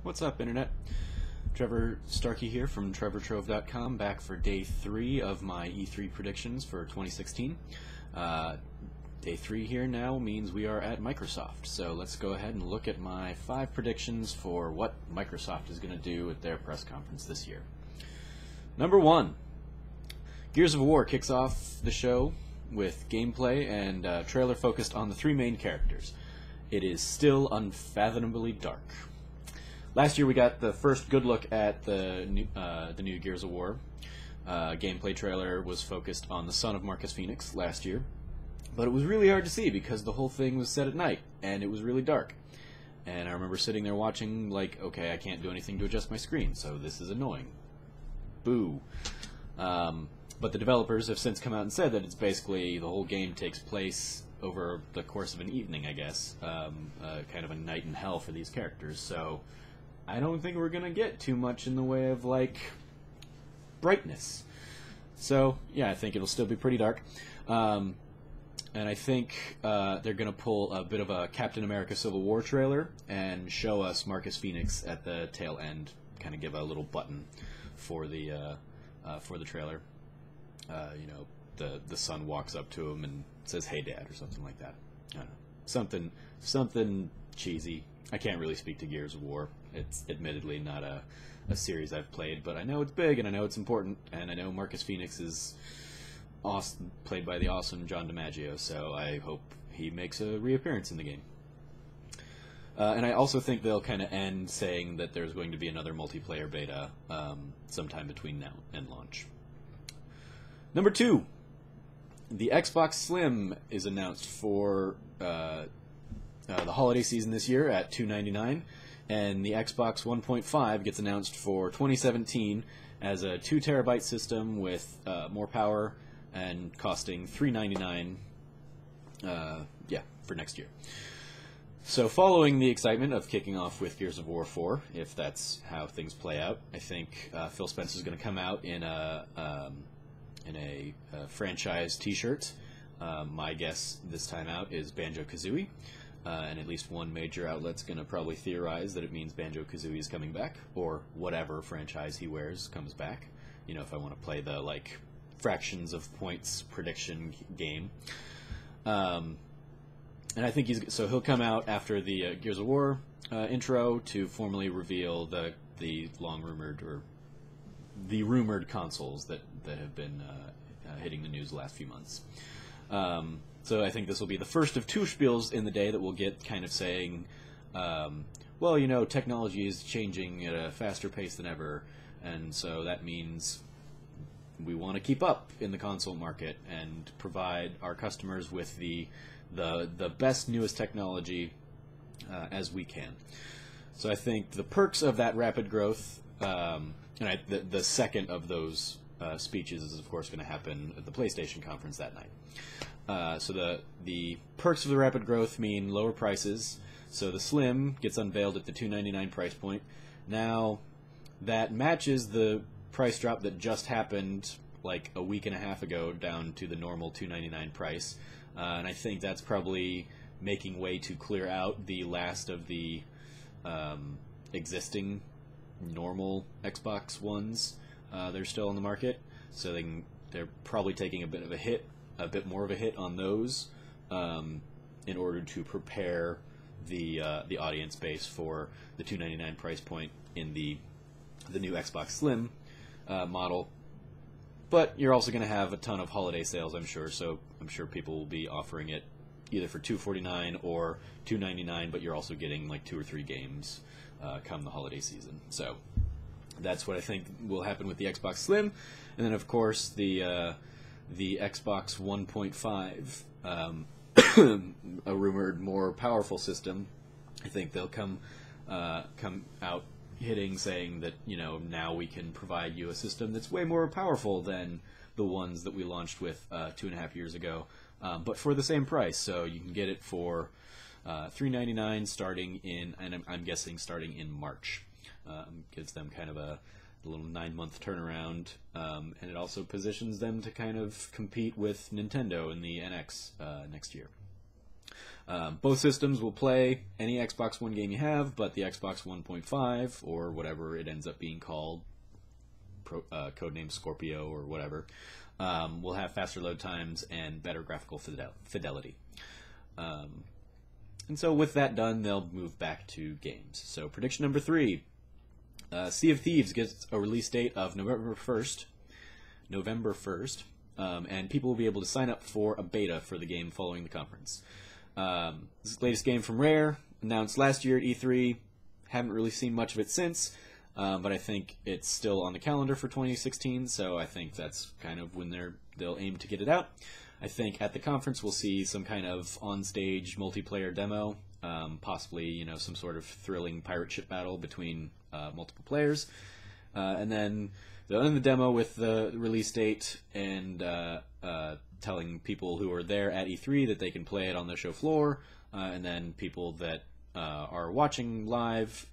What's up, Internet? Trevor Starkey here from TrevorTrove.com, back for day 3 of my E3 predictions for 2016. Day 3 here now means we are at Microsoft, so let's go ahead and look at my 5 predictions for what Microsoft is going to do at their press conference this year. Number 1, Gears of War kicks off the show with gameplay and a trailer focused on the 3 main characters. It is still unfathomably dark. Last year we got the first good look at the new Gears of War. Gameplay trailer was focused on the son of Marcus Phoenix last year, but it was really hard to see because the whole thing was set at night and it was really dark. And I remember sitting there watching like, okay, I can't do anything to adjust my screen, so this is annoying. Boo. But the developers have since come out and said that it's basically the whole game takes place over the course of an evening, I guess. Kind of a night in hell for these characters, so I don't think we're going to get too much in the way of, like, brightness. So, yeah, I think it'll still be pretty dark. And I think they're going to pull a bit of a Captain America Civil War trailer and show us Marcus Phoenix at the tail end, kind of give a little button for the trailer. You know, the son walks up to him and says, "Hey, Dad," or something like that. I don't know. Something cheesy. I can't really speak to Gears of War. It's admittedly not a series I've played, but I know it's big and I know it's important, and I know Marcus Phoenix is awesome, played by the awesome John DiMaggio, so I hope he makes a reappearance in the game. And I also think they'll kind of end saying that there's going to be another multiplayer beta sometime between now and launch. Number 2, the Xbox Slim is announced for the holiday season this year at $299, and the Xbox 1.5 gets announced for 2017 as a 2 terabyte system with more power and costing $399 for next year. So following the excitement of kicking off with Gears of War 4, if that's how things play out, I think Phil Spencer's going to come out in a franchise t-shirt. My guess this time out is Banjo-Kazooie. And at least one major outlet's going to probably theorize that it means Banjo-Kazooie is coming back, or whatever franchise he wears comes back. You know, if I want to play the, like, fractions of points prediction game. And I think he'll come out after the Gears of War intro to formally reveal the rumored consoles that have been hitting the news the last few months. So I think this will be the first of 2 spiels in the day that we'll get kind of saying, well, you know, technology is changing at a faster pace than ever, and so that means we want to keep up in the console market and provide our customers with the best, newest technology as we can. So I think the perks of that rapid growth, the second of those speeches is, of course, going to happen at the PlayStation conference that night. So the perks of the rapid growth mean lower prices. So the Slim gets unveiled at the $299 price point. Now, that matches the price drop that just happened like a week and a half ago down to the normal $299 price. And I think that's probably making way to clear out the last of the existing normal Xbox Ones that are still on the market. So they're probably taking a bit more of a hit on those in order to prepare the audience base for the $299 price point in the new Xbox Slim model. But you're also going to have a ton of holiday sales, I'm sure. So I'm sure people will be offering it either for $249 or $299. But you're also getting like 2 or 3 games come the holiday season. So that's what I think will happen with the Xbox Slim, and then of course the Xbox 1.5, a rumored more powerful system. I think they'll come out hitting, saying that, you know, now we can provide you a system that's way more powerful than the ones that we launched with 2.5 years ago, but for the same price. So you can get it for $399 starting in, and I'm guessing starting in March. Gives them kind of a little 9-month turnaround, and it also positions them to kind of compete with Nintendo in the NX next year. Both systems will play any Xbox One game you have, but the Xbox 1.5, or whatever it ends up being called, codename Scorpio or whatever, will have faster load times and better graphical fidelity. And so with that done, they'll move back to games. So prediction number 3, Sea of Thieves gets a release date of November 1st, and people will be able to sign up for a beta for the game following the conference. This is the latest game from Rare, announced last year at E3. Haven't really seen much of it since, but I think it's still on the calendar for 2016, so I think that's kind of when they'll aim to get it out. I think at the conference we'll see some kind of on-stage multiplayer demo, possibly some sort of thrilling pirate ship battle between multiple players, and then they'll end the demo with the release date and telling people who are there at E3 that they can play it on the show floor, and then people that are watching live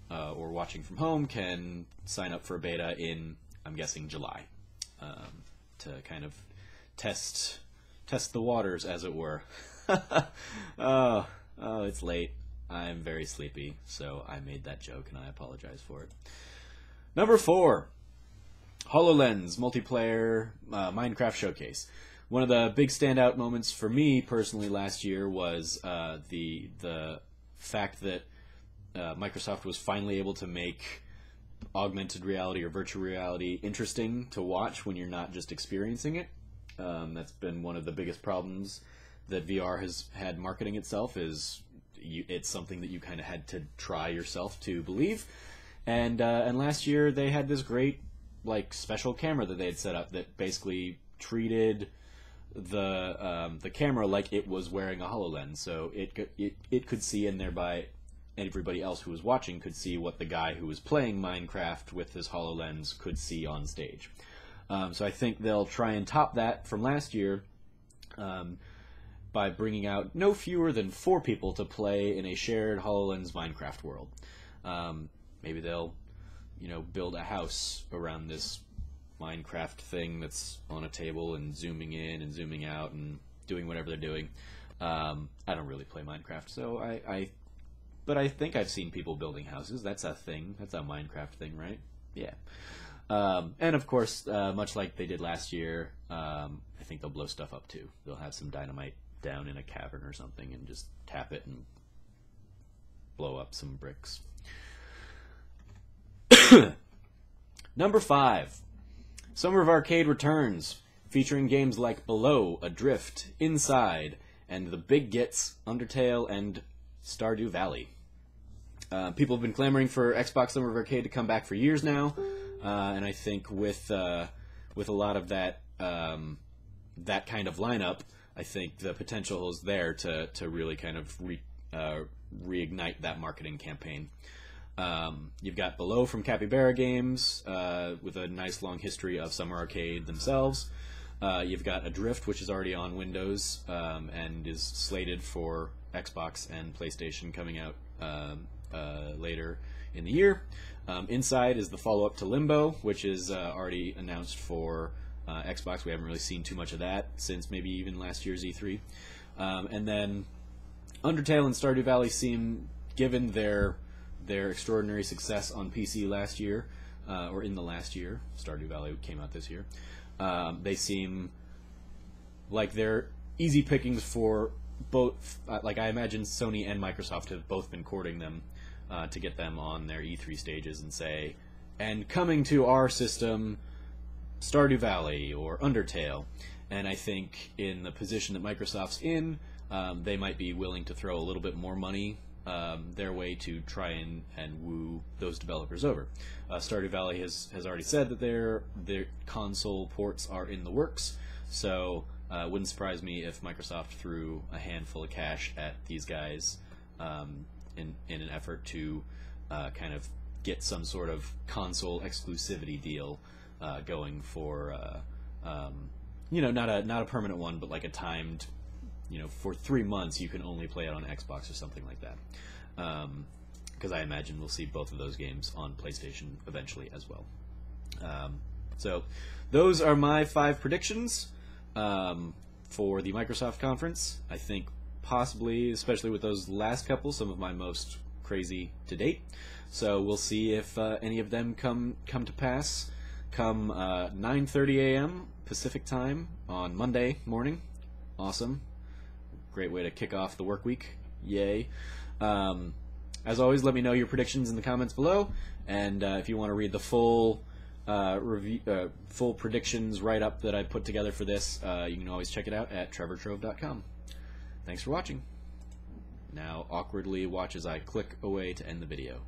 or watching from home can sign up for a beta in, I'm guessing, July, to kind of test the waters, as it were. Oh, it's late. I'm very sleepy, so I made that joke, and I apologize for it. Number 4. HoloLens multiplayer Minecraft showcase. One of the big standout moments for me personally last year was the fact that Microsoft was finally able to make augmented reality or virtual reality interesting to watch when you're not just experiencing it. That's been one of the biggest problems that VR has had marketing itself, is it's something that you kind of had to try yourself to believe. And last year they had this great special camera that they had set up that basically treated the camera like it was wearing a HoloLens, so it could see, and thereby everybody else who was watching could see what the guy who was playing Minecraft with his HoloLens could see on stage. So I think they'll try and top that from last year by bringing out no fewer than 4 people to play in a shared HoloLens Minecraft world. Maybe they'll build a house around this Minecraft thing that's on a table and zooming in and zooming out and doing whatever they're doing. I don't really play Minecraft, so but I think I've seen people building houses. That's a thing. That's a Minecraft thing, right? Yeah. And of course, much like they did last year, I think they'll blow stuff up too. They'll have some dynamite down in a cavern or something and just tap it and blow up some bricks. Number 5. Summer of Arcade returns, featuring games like Below, Adrift, Inside, and the big gets, Undertale and Stardew Valley. People have been clamoring for Xbox Summer of Arcade to come back for years now, and I think with a lot of that that kind of lineup, I think the potential is there to really kind of reignite that marketing campaign. You've got Below from Capybara Games, with a nice long history of Summer Arcade themselves. You've got Adrift, which is already on Windows and is slated for Xbox and PlayStation coming out later in the year. Inside is the follow-up to Limbo, which is already announced for Xbox. We haven't really seen too much of that since maybe even last year's E3. And then Undertale and Stardew Valley seem, given their extraordinary success on PC last year, or in the last year, Stardew Valley came out this year, they seem like they're easy pickings for both. I imagine Sony and Microsoft have both been courting them to get them on their E3 stages and say, and coming to our system, Stardew Valley or Undertale. And I think in the position that Microsoft's in, they might be willing to throw a little bit more money their way to try and woo those developers over. Stardew Valley has already said that their console ports are in the works, so it wouldn't surprise me if Microsoft threw a handful of cash at these guys in an effort to kind of get some sort of console exclusivity deal going for not a permanent one, but like a timed, for 3 months you can only play it on Xbox or something like that. Because I imagine we'll see both of those games on PlayStation eventually as well. So those are my 5 predictions for the Microsoft conference. I think possibly, especially with those last couple, some of my most crazy to date. So we'll see if any of them come to pass come 9:30 a.m. Pacific time on Monday morning. Awesome. Great way to kick off the work week. Yay. As always, let me know your predictions in the comments below, and if you want to read the full full predictions write-up that I put together for this, you can always check it out at trevortrove.com. Thanks for watching. Now awkwardly watch as I click away to end the video.